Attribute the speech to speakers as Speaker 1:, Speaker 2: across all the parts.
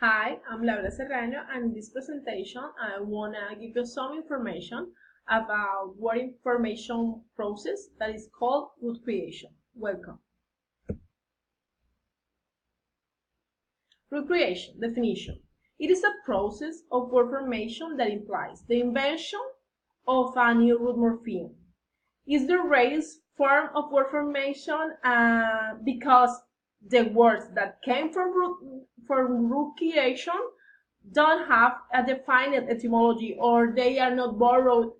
Speaker 1: Hi, I'm Laura Serrano, and in this presentation, I want to give you some information about word information process that is called root creation. Welcome. Root creation definition. It is a process of word formation that implies the invention of a new root morpheme. Is the rarest form of word formation because the words that came from root creation don't have a defined etymology, or they are not borrowed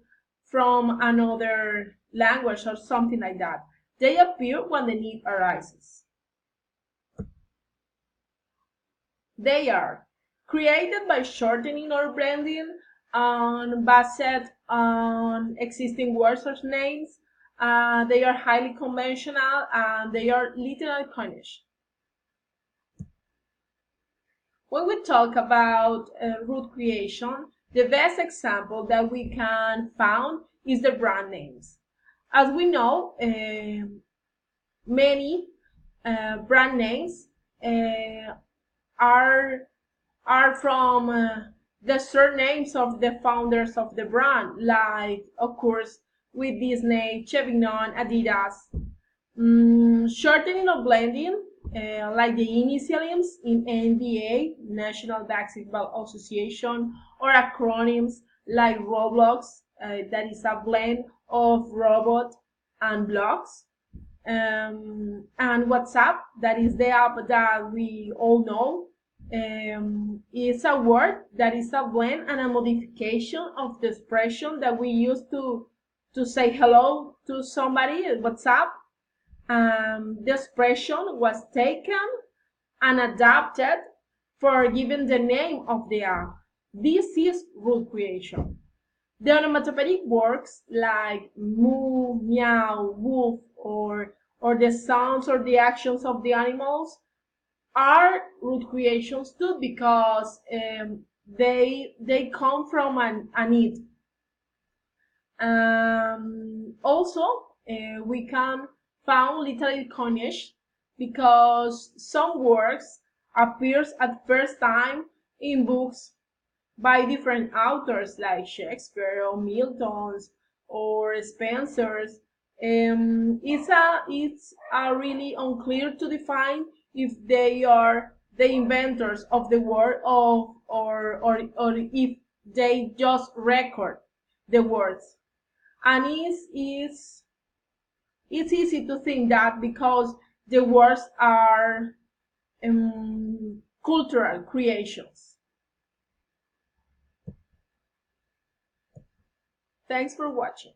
Speaker 1: from another language or something like that. They appear when the need arises. They are created by shortening or blending based on existing words or names. They are highly conventional and they are literal Cornish. When we talk about root creation, the best example that we can find is the brand names. As we know, many brand names uh, are from the surnames of the founders of the brand, like of course with Disney, Chevignon, Adidas. Shortening or blending, like the initials in NBA, National Basketball Association, or acronyms like Roblox, that is a blend of robot and blocks, and WhatsApp, that is the app that we all know. Is a word that is a blend and a modification of the expression that we use to say hello to somebody. WhatsApp. The expression was taken and adapted for giving the name of the app. This is root creation. The onomatopoeic words like moo, meow, woof, or the sounds or the actions of the animals are root creations too, because they come from an need. Also, we can found literary Cornish because some works appears at first time in books by different authors like Shakespeare or Milton's or Spencer's. It's a really unclear to define if they are the inventors of the word of or if they just record the words. And it's easy to think that because the words are cultural creations. Thanks for watching.